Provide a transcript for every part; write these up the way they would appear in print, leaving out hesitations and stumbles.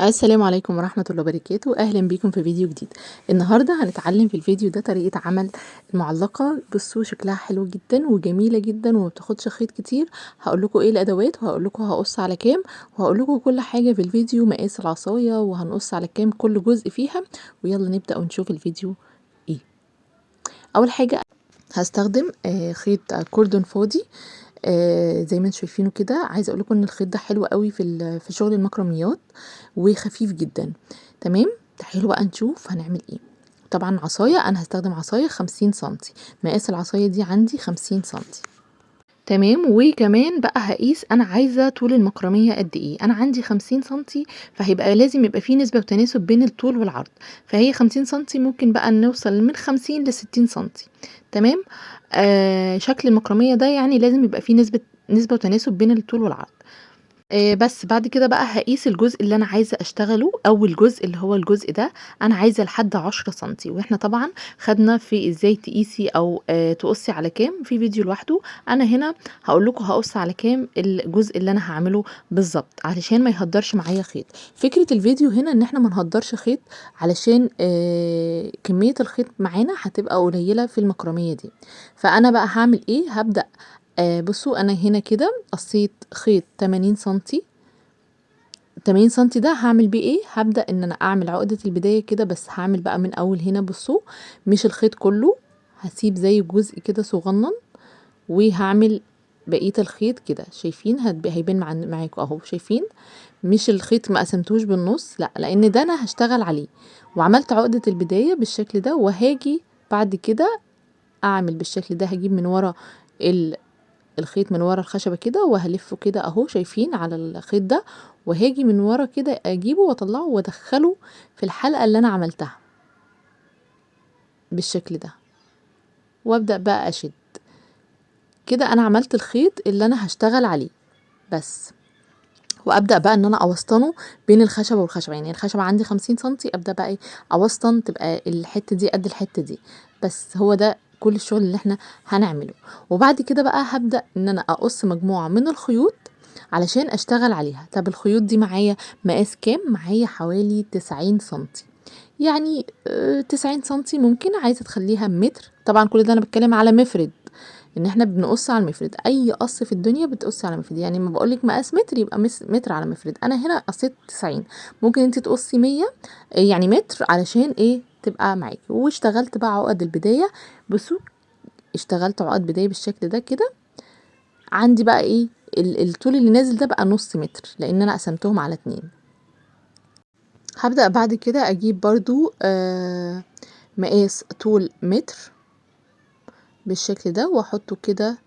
السلام عليكم ورحمة الله وبركاته. أهلا بيكم في فيديو جديد. النهاردة هنتعلم في الفيديو ده طريقة عمل المعلقة. بصوا شكلها حلو جدا وجميلة جدا وما بتاخدش خيط كتير. هقول لكم ايه الأدوات، وهقول لكم هقص على كام، وهقول لكم كل حاجة في الفيديو، مقاس العصاية، وهنقص على كام كل جزء فيها. ويلا نبدأ ونشوف الفيديو ايه. أول حاجة هستخدم خيط كوردون فاضي. زي ما انتم شايفينه كده. عايزه اقول لكم ان الخيط ده حلو قوي في شغل المكرميات وخفيف جدا. تمام. تعالوا بقى نشوف هنعمل ايه. طبعا عصايه، انا هستخدم عصايه 50 سنتي. مقاس العصايه دي عندي 50 سنتي. تمام. وكمان بقى هقيس انا عايزه طول المكرميه قد ايه. انا عندي 50 سنتي، فهيبقى لازم يبقى في نسبه وتناسب بين الطول والعرض. فهي 50 سنتي، ممكن بقى نوصل من 50 ل 60 سنتي. تمام. شكل المكرميه ده يعني لازم يبقى فيه نسبه وتناسب بين الطول والعرض. بس بعد كده بقى هقيس الجزء اللي انا عايزه اشتغله. اول جزء اللي هو الجزء ده انا عايزه لحد 10 سنتي. واحنا طبعا خدنا في ازاي تقيسي او تقصي على كام في فيديو لوحده. انا هنا هقول لكم هقص على كام الجزء اللي انا هعمله بالظبط، علشان ما يهدرش معايا خيط. فكره الفيديو هنا ان احنا ما نهدرش خيط، علشان كميه الخيط معانا هتبقى قليله في المكرميه دي. فانا بقى هعمل ايه؟ هبدأ بصوا انا هنا كده قصيت خيط 80 سنتي. 80 سنتي ده هعمل بيه ايه؟ هبدأ ان انا اعمل عقدة البداية كده، بس هعمل بقى من اول هنا. بصوا مش الخيط كله، هسيب زي جزء كده صغنن، وهعمل بقية الخيط كده. شايفين هيبان معاكم اهو. شايفين مش الخيط ما قسمتوش بالنص، لا، لان ده انا هشتغل عليه. وعملت عقدة البداية بالشكل ده، وهاجي بعد كده اعمل بالشكل ده. هجيب من ورا الخيط من ورا الخشبة كده، وهلفه كده اهو. شايفين على الخيط ده، وهاجي من ورا كده اجيبه واطلعه وادخله في الحلقة اللي انا عملتها بالشكل ده، وابدأ بقى اشد كده. انا عملت الخيط اللي انا هشتغل عليه بس. وابدأ بقى ان انا اوسطنه بين الخشبة والخشبة. يعني الخشبة عندي 50 سنتي، ابدأ بقى اوسطن تبقى الحتة دي قد الحتة دي. بس هو ده كل الشغل اللي احنا هنعمله. وبعد كده بقى هبدأ ان انا اقص مجموعة من الخيوط علشان اشتغل عليها. طب الخيوط دي معايا مقاس كام؟ معايا حوالي 90 سنتي. يعني 90 سنتي. ممكن عايزة تخليها متر. طبعا كل ده انا بتكلم على مفرد، ان احنا بنقص على المفرد. اي قص في الدنيا بتقصي على مفرد. يعني ما بقولك مقاس متر يبقى متر على مفرد. انا هنا قصيت 90، ممكن انت تقصي 100 يعني متر، علشان ايه تبقى معاكي. واشتغلت بقى عقد البداية. بصوا اشتغلت عقد بداية بالشكل ده كده. عندي بقى ايه الطول اللي نازل ده بقى نص متر، لان انا قسمتهم على 2. هبدأ بعد كده اجيب برضو مقاس طول متر بالشكل ده، واحطه كده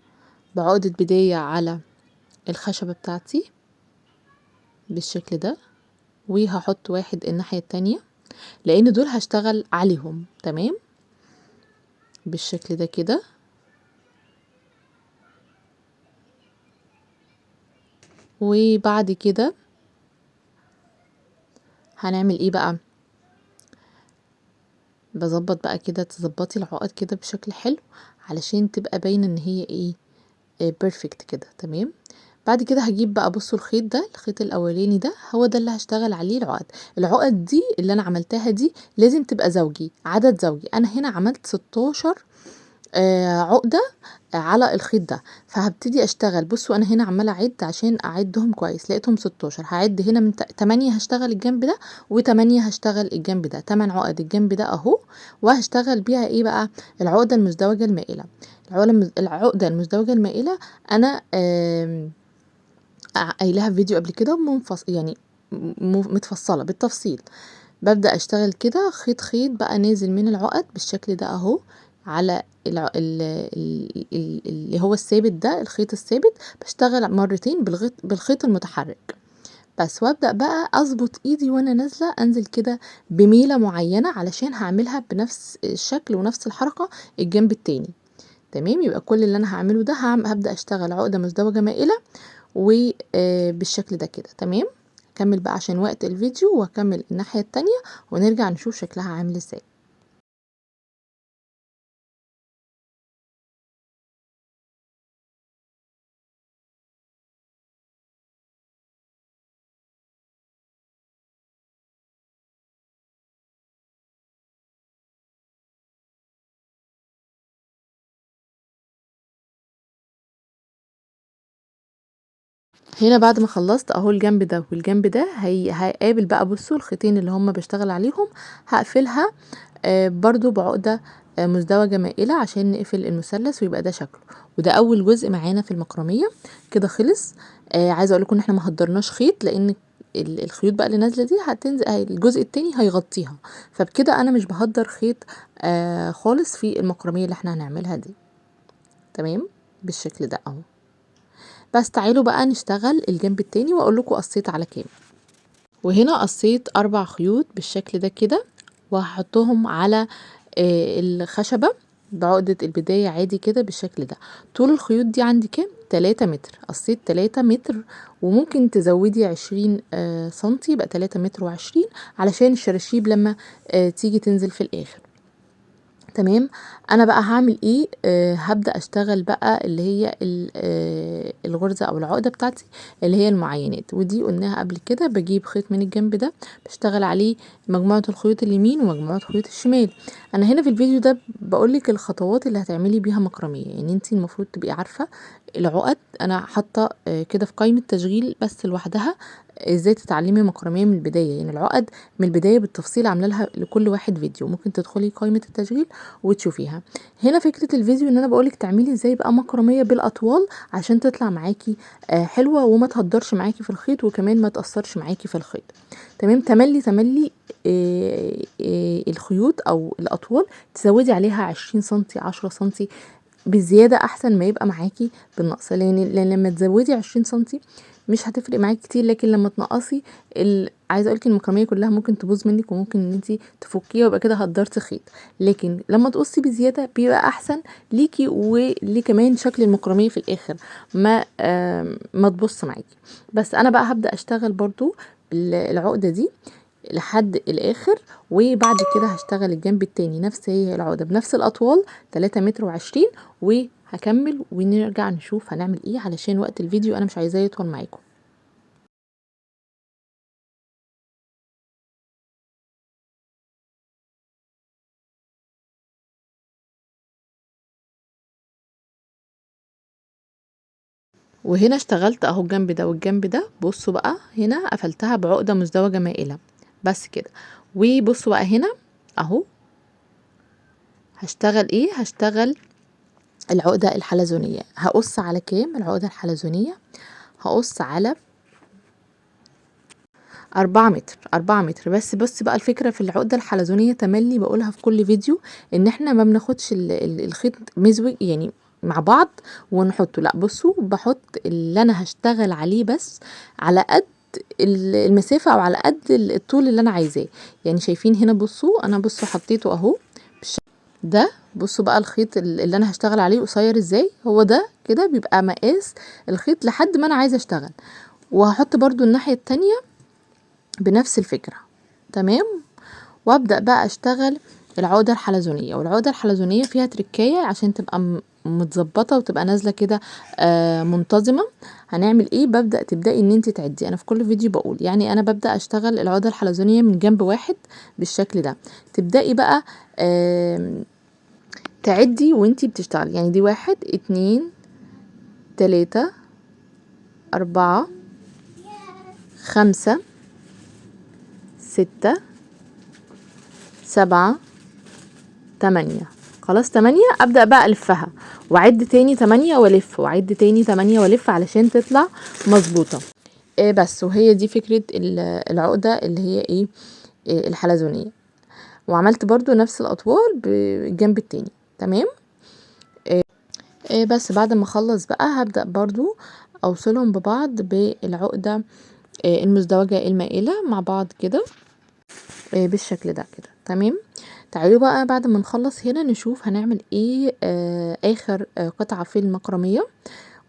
بعقدة بداية على الخشبة بتاعتي بالشكل ده. وهحط واحد الناحية التانية، لان دول هشتغل عليهم. تمام بالشكل ده كده. وبعد كده هنعمل ايه بقى؟ بظبط بقى كده، تظبطي العقد كده بشكل حلو علشان تبقى باينه ان هي ايه بيرفكت كده. تمام. بعد كده هجيب بقى، بصوا الخيط ده، الخيط الاولاني ده هو ده اللي هشتغل عليه العقد. العقد دي اللي انا عملتها دي لازم تبقى زوجي، عدد زوجي. انا هنا عملت 16 عقدة على الخيط ده. فهبتدي اشتغل. بصوا انا هنا عمالة اعد عشان اعدهم كويس، لقيتهم 16. هعد هنا من 8 هشتغل الجنب ده، و8 هشتغل الجنب ده. 8 عقد الجنب ده اهو. وهشتغل بيها ايه بقى؟ العقدة المزدوجة المائلة. العقدة المزدوجة المائلة انا قايلها في فيديو قبل كده يعني متفصلة بالتفصيل. ببدأ اشتغل كده خيط خيط بقى نازل من العقد بالشكل ده اهو، على اللي هو الثابت ده، الخيط الثابت. بشتغل مرتين بالخيط المتحرك بس. وابدأ بقى اظبط ايدي وانا نازلة، انزل كده بميلة معينة علشان هعملها بنفس الشكل ونفس الحركة الجنب التاني. تمام. يبقى كل اللي انا هعمله ده هبدأ اشتغل عقدة مزدوجة مائلة وبالشكل ده كده. تمام. كمل بقى عشان وقت الفيديو، وهكمل الناحية التانية ونرجع نشوف شكلها عامل ازاي. هنا بعد ما خلصت اهو الجنب ده والجنب ده هيقابل بقى، بصوا الخيطين اللي هم بشتغل عليهم هقفلها برضو بعقدة مزدوجة مائلة عشان نقفل المثلث ويبقى ده شكله. وده اول جزء معانا في المكرمية كده خلص. عايزة اقول لكم ان احنا ما هدرناش خيط، لان الخيوط بقى اللي نازلة دي هتنزل، الجزء التاني هيغطيها، فبكده انا مش بهدر خيط خالص في المكرمية اللي احنا هنعملها دي. تمام بالشكل ده اهو. بس تعالوا بقى نشتغل الجنب التاني واقول لكم قصيت على كام. وهنا قصيت 4 خيوط بالشكل ده كده، وهحطهم على الخشبة بعقدة البداية عادي كده بالشكل ده. طول الخيوط دي عندي كام؟ 3 متر. قصيت 3 متر، وممكن تزودي 20 سنتي يبقى 3 متر و20 علشان الشراشيب لما تيجي تنزل في الاخر. تمام. انا بقى هعمل ايه؟ هبدأ اشتغل بقى اللي هي الغرزة او العقدة بتاعتي اللي هي المعينات، ودي قلناها قبل كده. بجيب خيط من الجنب ده بشتغل عليه مجموعة الخيوط اليمين ومجموعة خيوط الشمال. انا هنا في الفيديو ده بقولك الخطوات اللي هتعملي بيها مكرمية، يعني انتي المفروض تبقي عارفة العقد. انا حاطة كده في قائمة تشغيل بس لوحدها ازاي تتعلمي مكرمية من البداية، يعني العقد من البداية بالتفصيل عامله لها لكل واحد فيديو، ممكن تدخلي قائمة التشغيل وتشوفيها. هنا فكرة الفيديو ان انا بقولك تعملي ازاي بقى مكرمية بالاطوال عشان تطلع معاكي حلوة وما تهدرش معاكي في الخيط، وكمان ما تأثرش معاكي في الخيط. تمام. تملي الخيوط او الاطوال تزودي عليها 20 سنتي 10 سنتي بالزيادة، احسن ما يبقى معاكي بالنقص، لان لما تزودي 20 سنتي مش هتفرق معاكي كتير، لكن لما تنقصي عايزه اقولك المكرميه كلها ممكن تبوظ منك، وممكن ان انت تفكيها ويبقى كده هدرتي خيط. لكن لما تقصي بزياده بيبقى احسن ليكي وليه كمان شكل المكرميه في الاخر ما تبص معاكي. بس انا بقى هبدا اشتغل برضو العقده دي لحد الاخر، وبعد كده هشتغل الجنب التاني نفس هي العقده بنفس الاطوال 3 متر و20، وهكمل ونرجع نشوف هنعمل ايه علشان وقت الفيديو انا مش عايزاه يطول معاكم. وهنا اشتغلت اهو الجنب ده والجنب ده. بصوا بقى هنا قفلتها بعقده مزدوجه مائله بس كده. وبصوا بقى هنا اهو هشتغل ايه؟ هشتغل العقده الحلزونيه. هقص على كام العقده الحلزونيه؟ هقص على 4 متر. 4 متر بس. بص بقى الفكرة في العقدة الحلزونية تملي بقولها في كل فيديو، ان احنا ما بناخدش الخيط مزوج يعني مع بعض ونحطه، لا بصوا بحط اللي انا هشتغل عليه بس على قد المسافة او على قد الطول اللي انا عايزاه. يعني شايفين هنا بصوا انا حطيته اهو ده. بصوا بقى الخيط اللي انا هشتغل عليه قصير ازاي، هو ده كده بيبقى مقاس الخيط لحد ما انا عايزة اشتغل. وهحط برضو الناحية التانية بنفس الفكرة. تمام. وابدأ بقى اشتغل العقدة الحلزونية. والعقدة الحلزونية فيها تركاية عشان تبقى متظبطة وتبقى نازلة كده منتظمة. هنعمل ايه؟ تبدأي ان انت تعدي. انا في كل فيديو بقول يعني انا ببدأ اشتغل العقدة الحلزونية من جنب واحد بالشكل ده. تبدأي بقى تعدي وانتي بتشتغل، يعني دي 1 2 3 4 5 6 7 8. خلاص 8. ابدأ بقى الفها واعد تاني 8 والف، واعد تاني 8 والف علشان تطلع مظبوطه. بس وهي دي فكره العقده اللي هي ايه الحلزونيه. وعملت برضو نفس الاطوال بالجنب التاني. تمام. بس بعد ما اخلص بقى هبدأ برضو اوصلهم ببعض بالعقده المزدوجه المائله مع بعض كده بالشكل ده كده. تمام. تعالوا بقى بعد ما نخلص هنا نشوف هنعمل ايه اخر قطعة في المكرمية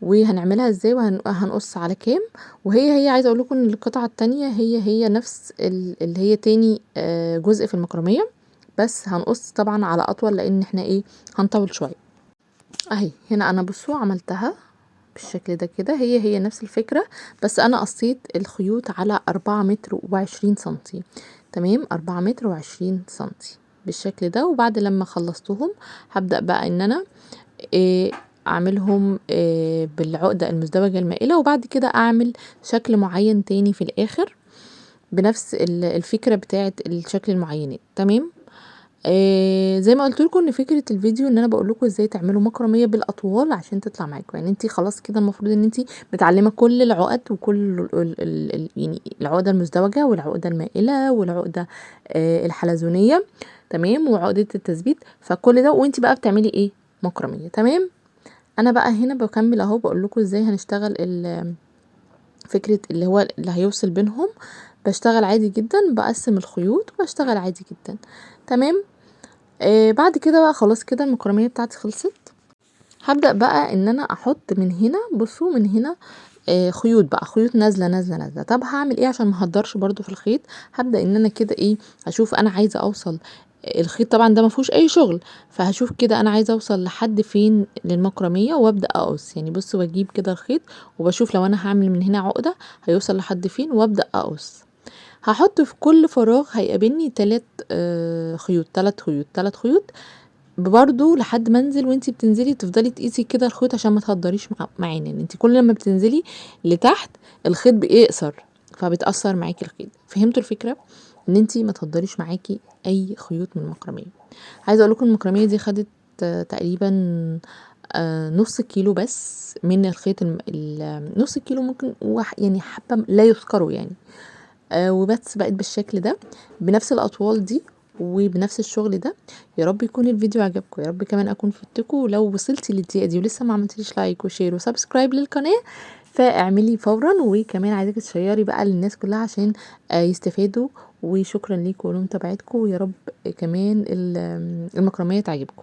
وهنعملها ازاي وهنقص على كام. وهي عايزة اقول لكم ان القطعة التانية هي نفس اللي هي تاني جزء في المكرمية، بس هنقص طبعا على اطول لان احنا ايه هنطول شوية. اهي هنا انا بصوا عملتها بالشكل ده كده. هي نفس الفكرة، بس انا قصيت الخيوط على 4 متر و20 سنتي. تمام. 4 متر و20 سنتي بالشكل ده. وبعد لما خلصتهم هبدأ بقى ان انا اعملهم بالعقدة المزدوجة المائلة، وبعد كده اعمل شكل معين تاني في الاخر بنفس الفكرة بتاعة الشكل المعينات. تمام. زي ما قلت لكم ان فكرة الفيديو ان انا بقول لكم ازاي تعملوا مكرمية بالاطوال عشان تطلع معاكم. يعني انت خلاص كده المفروض ان انت متعلمة كل العقد وكل يعني العقدة المزدوجة والعقدة المائلة والعقدة الحلزونية. تمام. وعقدة التثبيت. فكل ده وانت بقى بتعملي ايه؟ مكرمية. تمام. انا بقى هنا بكمل اهو بقول لكم ازاي هنشتغل فكرة اللي هو اللي هيوصل بينهم. بشتغل عادي جدا، بقسم الخيوط وبشتغل عادي جدا. تمام. بعد كده بقى خلاص كده المكرمية بتاعتي خلصت. هبدأ بقى ان انا احط من هنا، بصوا من هنا خيوط بقى، خيوط نازله نازله نازله. طب هعمل ايه عشان ما اهدرش برضو في الخيط؟ هبدأ ان انا كده ايه، اشوف انا عايزه اوصل الخيط طبعا ده ما فيهوش اي شغل، فهشوف كده انا عايزه اوصل لحد فين للمكرميه وابدا اقص. يعني بصوا بجيب كده الخيط وبشوف لو انا هعمل من هنا عقده هيوصل لحد فين وابدا اقص. هحط في كل فراغ هيقابلني 3 خيوط، 3 خيوط، 3 خيوط برضو لحد ما انزل. وانتي بتنزلي تفضلي تقيسي كده الخيط عشان ما تهدريش معانا. يعني انتي كل لما بتنزلي لتحت الخيط بيقصر فبتأثر معاكي الخيط. فهمتوا الفكرة؟ ان انتي ما تهدريش معاكي اي خيوط من المكرمية. عايزه اقول لكم المكرمية دي خدت تقريبا نص كيلو بس من الخيط. نص كيلو ممكن يعني حبة لا يذكروا يعني. وبس بقت بالشكل ده بنفس الاطوال دي وبنفس الشغل ده. يا رب يكون الفيديو عجبكم، يا رب كمان اكون فدتكم. ولو وصلتي للدقيقه دي ولسه ما عملتيش لايك وشير وسبسكرايب للقناه فاعملي فورا. وكمان عايزاكي تشيري بقى للناس كلها عشان يستفادوا. وشكرا ليكم ولمتابعتكم، ويا رب كمان المكرميه تعجبكم.